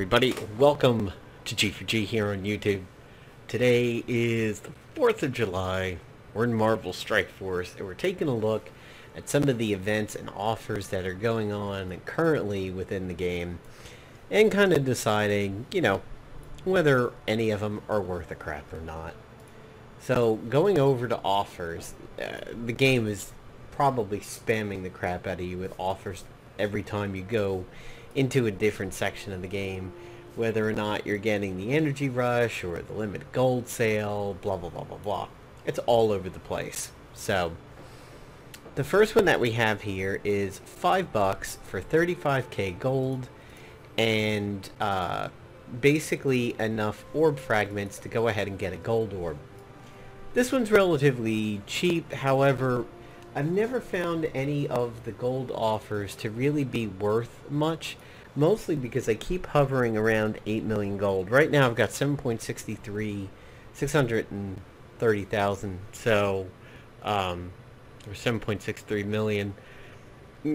everybody, welcome to G4G here on YouTube. Today is the 4th of July, we're in Marvel Strike Force, and we're taking a look at some of the events and offers that are going on currently within the game, and kind of deciding, whether any of them are worth a crap or not. So, going over to offers, the game is probably spamming the crap out of you with offers every time you go into a different section of the game, whether or not you're getting the energy rush or the limited gold sale, blah blah blah blah blah. It's all over the place. So the first one that we have here is $5 for 35k gold and basically enough orb fragments to go ahead and get a gold orb. This one's relatively cheap, however I've never found any of the gold offers to really be worth much, mostly because I keep hovering around 8 million gold. Right now I've got 630,000, so, or 7.63 million.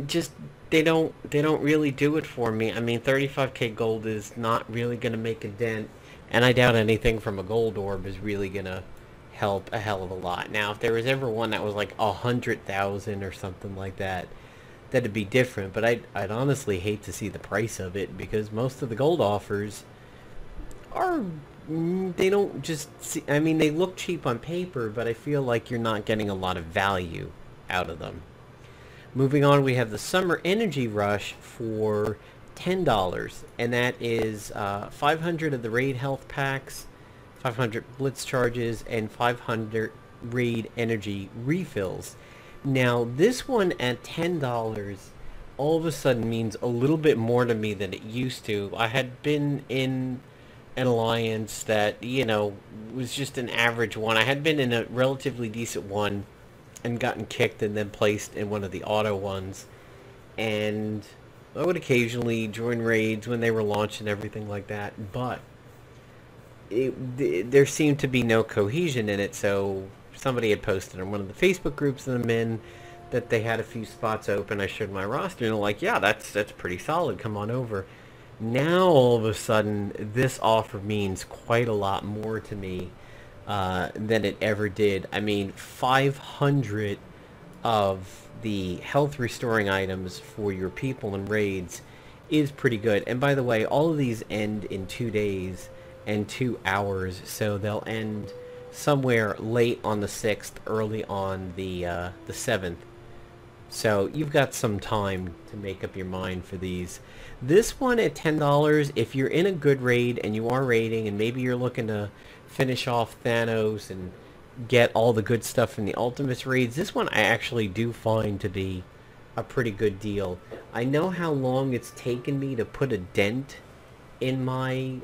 Just, they don't really do it for me. I mean, 35k gold is not really going to make a dent, and I doubt anything from a gold orb is really going to help a hell of a lot. Now, if there was ever one that was like 100,000 or something like that, that'd be different, but I'd honestly hate to see the price of it, because most of the gold offers are, they don't just see, I mean, they look cheap on paper, but I feel like you're not getting a lot of value out of them. Moving on, we have the Summer Energy Rush for $10, and that is 500 of the Raid Health Packs, 500 Blitz Charges, and 500 Raid Energy Refills. Now, this one at $10 all of a sudden means a little bit more to me than it used to. I had been in an alliance that, was just an average one. I had been in a relatively decent one and gotten kicked and then placed in one of the auto ones. And I would occasionally join raids when they were launched and everything like that, but there seemed to be no cohesion in it. So somebody had posted on one of the Facebook groups that I'm in that they had a few spots open. I showed my roster and they're like, yeah, that's pretty solid, come on over. Now all of a sudden this offer means quite a lot more to me than it ever did. I mean, 500 of the health restoring items for your people in raids is pretty good. And by the way, all of these end in 2 days and 2 hours, so they'll end somewhere late on the 6th, early on the 7th. So you've got some time to make up your mind for these. This one at $10, if you're in a good raid and you are raiding and maybe you're looking to finish off Thanos and get all the good stuff from the Ultimates raids, this one I actually do find to be a pretty good deal. I know how long it's taken me to put a dent in my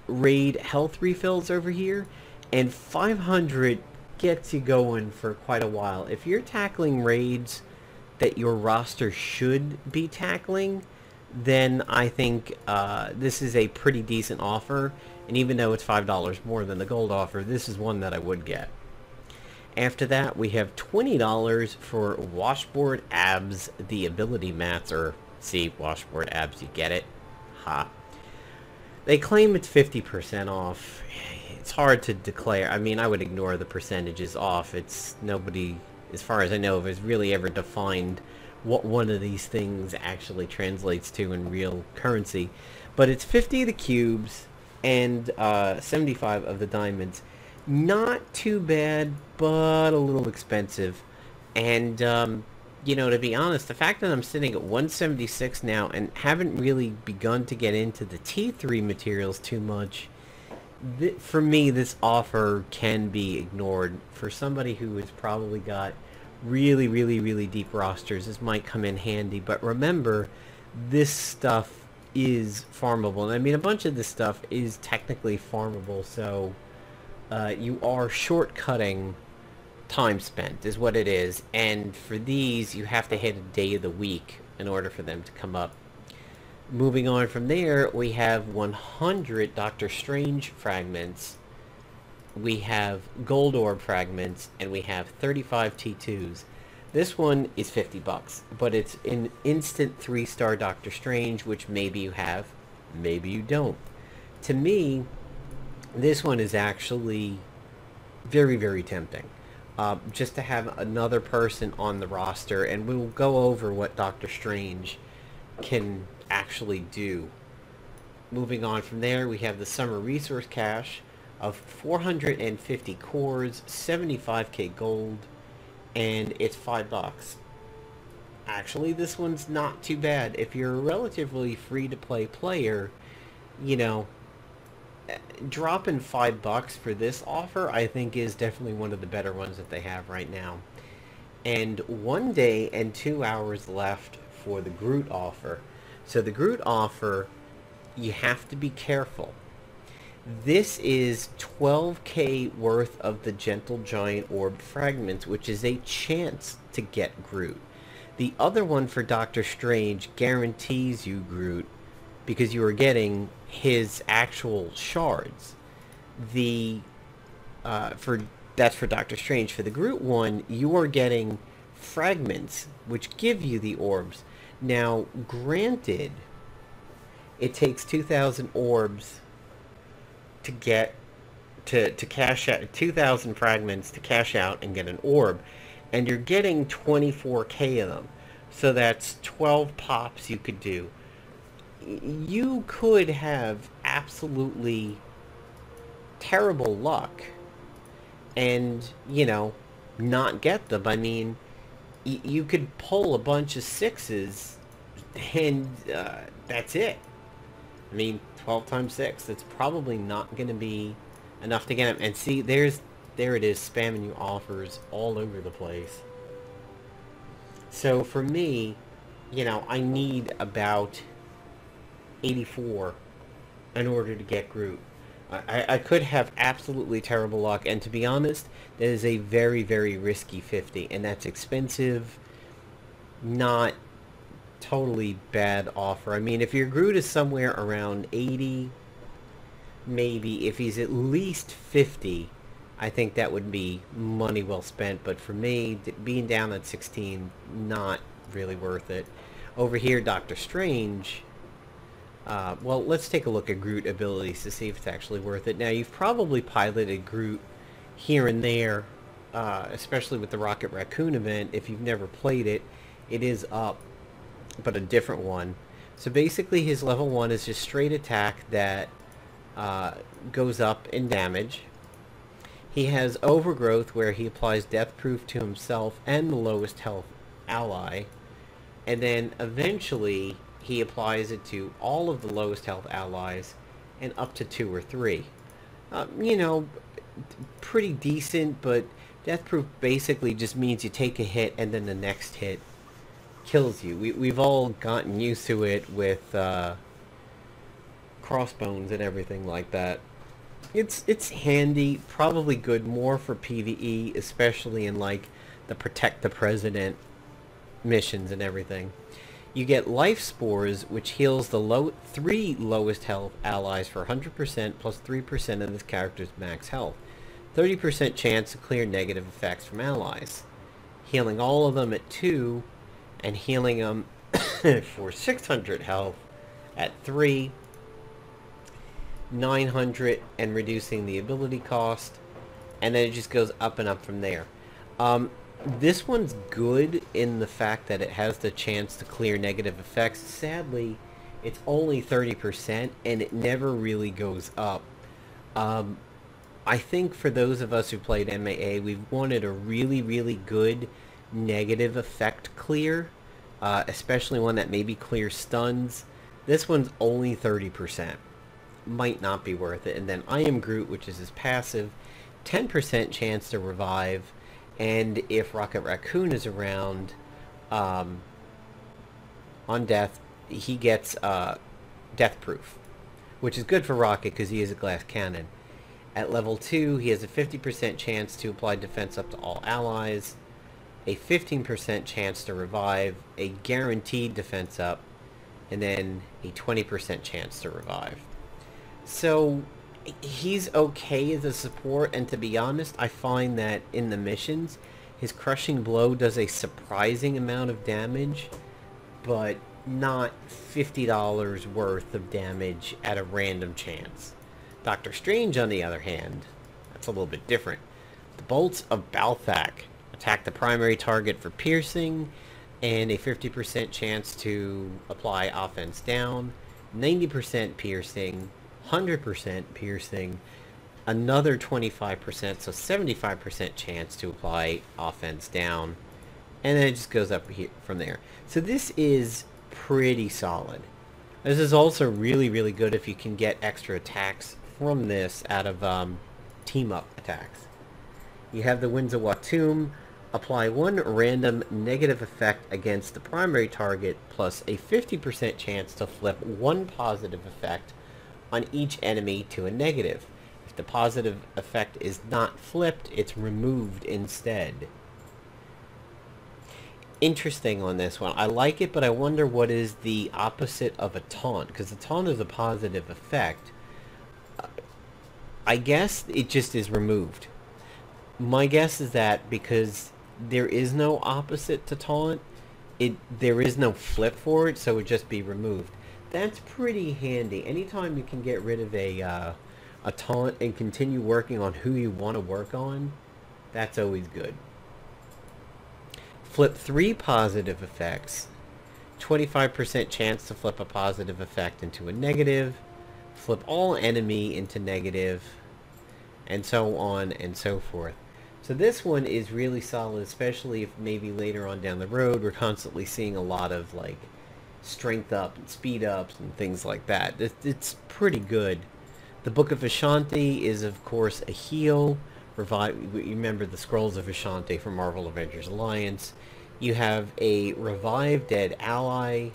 raid health refills over here, and 500 gets you going for quite a while. If you're tackling raids that your roster should be tackling, then I think this is a pretty decent offer, and even though it's $5 more than the gold offer, this is one that I would get. After that, we have $20 for Washboard Abs, the ability mats, or see, Washboard Abs, you get it? Ha. They claim it's 50% off. It's hard to declare. I mean, I would ignore the percentages off. It's nobody, as far as I know, has really ever defined what one of these things actually translates to in real currency. But it's 50 of the cubes and 75 of the diamonds. Not too bad, but a little expensive. And to be honest, the fact that I'm sitting at 176 now and haven't really begun to get into the T3 materials too much, for me, this offer can be ignored. For somebody who has probably got really, really, really deep rosters, this might come in handy. But remember, this stuff is farmable. And I mean, a bunch of this stuff is technically farmable, so you are shortcutting time spent is what it is, and for these you have to hit a day of the week in order for them to come up. Moving on from there, we have 100 Doctor Strange fragments, we have gold orb fragments, and we have 35 T2s. This one is $50, but it's an instant 3-star Doctor Strange, which maybe you have, maybe you don't. To me, this one is actually very, very tempting. Just to have another person on the roster, and we'll go over what Doctor Strange can actually do. Moving on from there, we have the Summer Resource Cache of 450 cores, 75k gold, and it's $5. Actually, this one's not too bad. If you're a relatively free-to-play player, you know, dropping $5 for this offer, I think, is definitely one of the better ones that they have right now. And 1 day and 2 hours left for the Groot offer. So the Groot offer, you have to be careful. This is 12k worth of the Gentle Giant Orb fragments, which is a chance to get Groot. The other one for Doctor Strange guarantees you Groot because you are getting his actual shards. That's for Doctor Strange. For the Groot one, you are getting fragments, which give you the orbs. Now, granted, it takes 2,000 orbs to get to cash out, 2,000 fragments to cash out and get an orb, and you're getting 24k of them. So that's 12 pops you could do. You could have absolutely terrible luck and, you know, not get them. I mean, you could pull a bunch of sixes and that's it. I mean, 12 times 6, that's probably not going to be enough to get them. And see, there it is, spamming you offers all over the place. So for me, you know, I need about 84 in order to get Groot. I could have absolutely terrible luck, and to be honest, that is a very, very risky 50, and that's expensive, not totally bad offer. I mean, if your Groot is somewhere around 80, maybe, if he's at least 50, I think that would be money well spent, but for me, being down at 16, not really worth it. Over here, Doctor Strange, well, let's take a look at Groot abilities to see if it's actually worth it. Now, you've probably piloted Groot here and there, especially with the Rocket Raccoon event. If you've never played it, it is up, but a different one. So basically, his level 1 is just straight attack that goes up in damage. He has Overgrowth, where he applies Death Proof to himself and the lowest health ally. And then eventually he applies it to all of the lowest health allies and up to 2 or 3. You know, pretty decent, but Death Proof basically just means you take a hit and then the next hit kills you. We've all gotten used to it with crossbones and everything like that. It's handy, probably good more for PvE, especially in like the Protect the President missions and everything. You get Life Spores, which heals the 3 lowest health allies for 100% plus 3% of this character's max health. 30% chance to clear negative effects from allies. Healing all of them at 2, and healing them for 600 health at 3. 900 and reducing the ability cost, and then it just goes up and up from there. This one's good in the fact that it has the chance to clear negative effects. Sadly, it's only 30% and it never really goes up. I think for those of us who played MAA, we've wanted a really, really good negative effect clear, especially one that maybe clears stuns. This one's only 30%. Might not be worth it. And then I Am Groot, which is his passive, 10% chance to revive, and if Rocket Raccoon is around on death, he gets Death Proof, which is good for Rocket because he is a glass cannon. At level 2, he has a 50% chance to apply defense up to all allies, a 15% chance to revive, a guaranteed defense up, and then a 20% chance to revive. So he's okay as a support, and to be honest, I find that in the missions, his Crushing Blow does a surprising amount of damage, but not $50 worth of damage at a random chance. Doctor Strange, on the other hand, that's a little bit different. The bolts of Balthak attack the primary target for piercing, and a 50% chance to apply offense down, 90% piercing, 100% piercing, another 25%, so 75% chance to apply offense down, and then it just goes up here from there. So this is pretty solid. This is also really, really good if you can get extra attacks from this out of team-up attacks. You have the Winds of Watum. Apply one random negative effect against the primary target, plus a 50% chance to flip one positive effect on each enemy to a negative. If the positive effect is not flipped, it's removed instead. Interesting on this one. I like it, but I wonder what is the opposite of a taunt, because a taunt is a positive effect. I guess it just is removed. My guess is that because there is no opposite to taunt, there is no flip for it, so it would just be removed. That's pretty handy. Anytime you can get rid of a taunt and continue working on who you want to work on, that's always good. Flip 3 positive effects. 25% chance to flip a positive effect into a negative. Flip all enemy into negative. And so on and so forth. So this one is really solid, especially if maybe later on down the road we're constantly seeing a lot of like strength up and speed ups and things like that. It's pretty good. The Book of Ashanti is of course a heal. Remember the Scrolls of Ashanti from Marvel Avengers Alliance. You have a revive dead ally,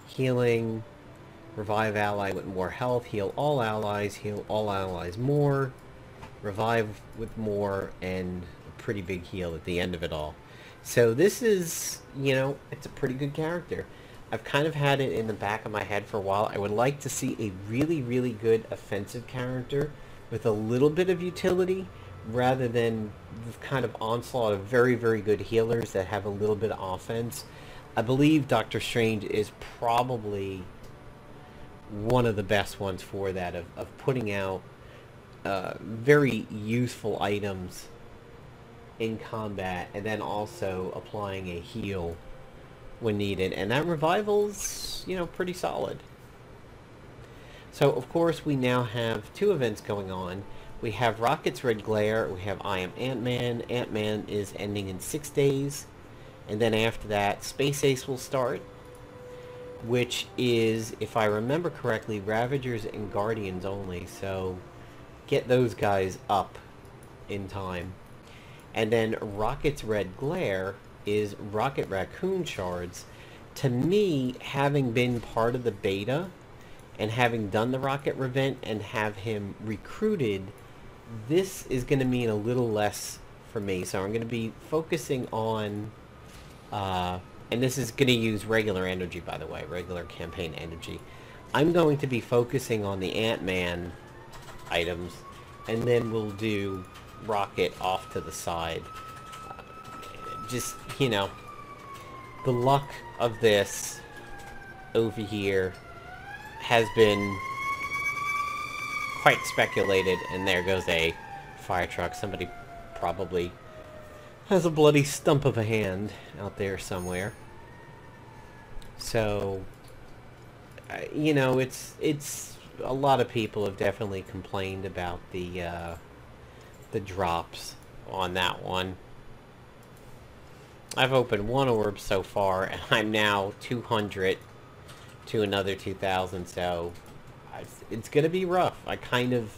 healing, revive ally with more health, heal all allies more, revive with more, and a pretty big heal at the end of it all. So this is, you know, it's a pretty good character. I've kind of had it in the back of my head for a while. I would like to see a really, really good offensive character with a little bit of utility, rather than the kind of onslaught of very, very good healers that have a little bit of offense. I believe Doctor Strange is probably one of the best ones for that, of putting out very useful items in combat, and then also applying a heal when needed. And that revival's, you know, pretty solid. So, of course, we now have two events going on. We have Rocket's Red Glare, we have I Am Ant-Man. Ant-Man is ending in 6 days. And then after that, Space Ace will start, which is, if I remember correctly, Ravagers and Guardians only. So, get those guys up in time. And then Rocket's Red Glare is Rocket Raccoon Shards. To me, having been part of the beta, and having done the Rocket event and have him recruited, this is going to mean a little less for me. So I'm going to be focusing on, and this is going to use regular energy, by the way, regular campaign energy. I'm going to be focusing on the Ant-Man items, and then we'll do Rocket off to the side. Just, you know, the luck of this over here has been quite speculated, and there goes a fire truck. Somebody probably has a bloody stump of a hand out there somewhere. So, you know, it's a lot of people have definitely complained about the drops on that one. I've opened one orb so far, and I'm now 200 to another 2,000, so it's gonna be rough. I kind of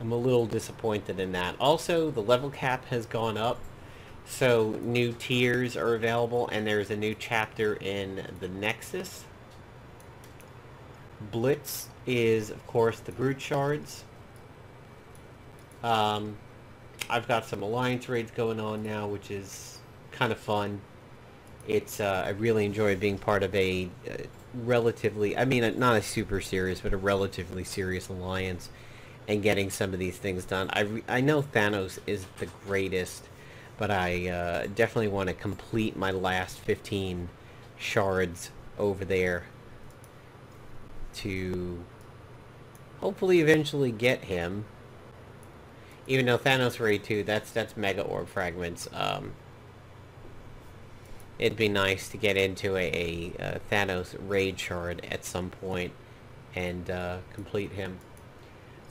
am a little disappointed in that. Also, the level cap has gone up, so new tiers are available, and there's a new chapter in the Nexus. Blitz is, of course, the Groot shards. I've got some alliance raids going on now, which is kind of fun. It's I really enjoy being part of a relatively, I mean, not a super serious, but a relatively serious alliance, and getting some of these things done. I know Thanos is the greatest, but I definitely want to complete my last 15 shards over there to hopefully eventually get him. Even though Thanos Ray 2, that's Mega Orb fragments. It'd be nice to get into a Thanos Raid Shard at some point and complete him.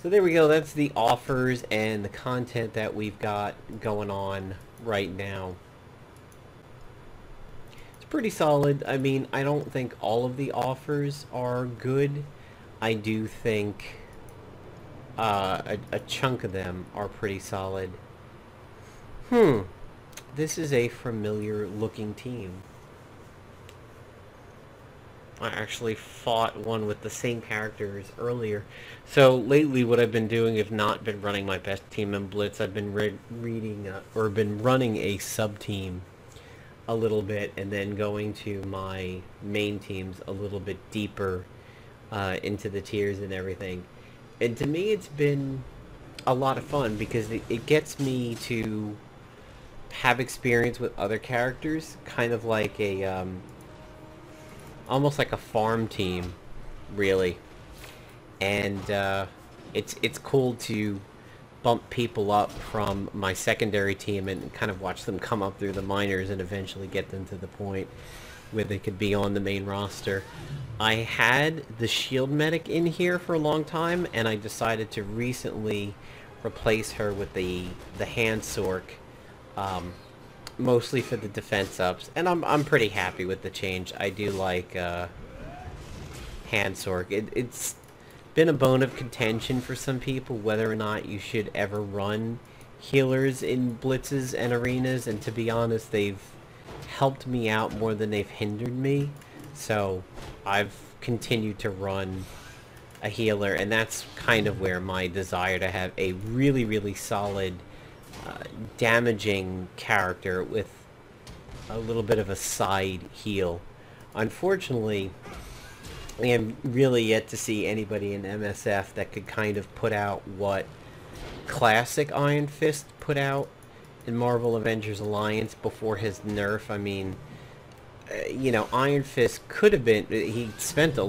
So there we go, that's the offers and the content that we've got going on right now. It's pretty solid. I mean, I don't think all of the offers are good. I do think a chunk of them are pretty solid. This is a familiar looking team. I actually fought one with the same characters earlier. So lately what I've been doing, if not been running my best team in Blitz, I've been running a sub-team a little bit and then going to my main teams a little bit deeper into the tiers and everything. And to me it's been a lot of fun because it gets me to have experience with other characters, kind of like a almost like a farm team, really. And it's cool to bump people up from my secondary team and kind of watch them come up through the minors and eventually get them to the point where they could be on the main roster. I had the shield medic in here for a long time, and I decided to recently replace her with the hand sork, mostly for the defense ups, and I'm pretty happy with the change. I do like hand sork. It's been a bone of contention for some people whether or not you should ever run healers in blitzes and arenas, and to be honest, they've helped me out more than they've hindered me. So I've continued to run a healer, and that's kind of where my desire to have a really solid damaging character with a little bit of a side heal. Unfortunately, I am really yet to see anybody in MSF that could kind of put out what classic Iron Fist put out in Marvel Avengers Alliance before his nerf. I mean, you know, Iron Fist could have been, he spent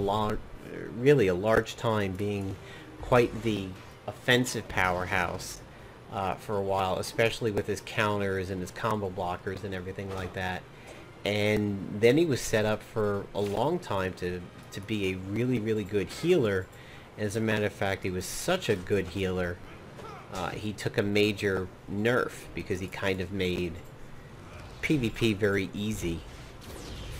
really a large time being quite the offensive powerhouse for a while, especially with his counters and his combo blockers and everything like that. And then he was set up for a long time to be a really good healer. As a matter of fact, he was such a good healer, he took a major nerf because he kind of made PvP very easy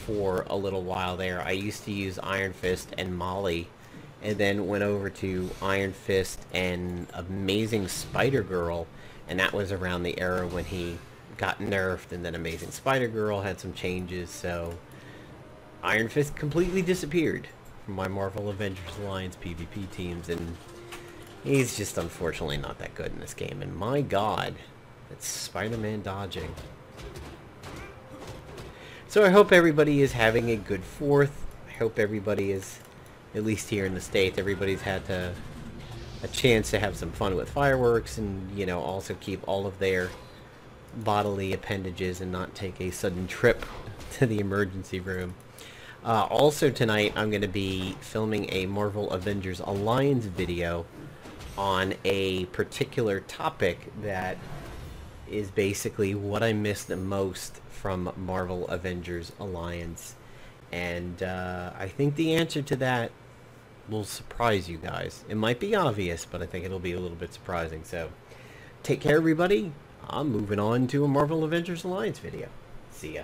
for a little while there. I used to use Iron Fist and Molly, and then went over to Iron Fist and Amazing Spider-Girl, and that was around the era when he got nerfed, and then Amazing Spider-Girl had some changes, so Iron Fist completely disappeared from my Marvel Avengers Alliance PvP teams, and he's just unfortunately not that good in this game. And my god, it's Spider-Man dodging. So I hope everybody is having a good 4th. I hope everybody is, at least here in the States, everybody's had a chance to have some fun with fireworks and, you know, also keep all of their bodily appendages and not take a sudden trip to the emergency room. Also tonight I'm going to be filming a Marvel Avengers Alliance video on a particular topic that is basically what I missed the most from Marvel Avengers Alliance. And I think the answer to that will surprise you guys. It might be obvious, but I think it'll be a little bit surprising. So take care, everybody. I'm moving on to a Marvel Avengers Alliance video. See ya.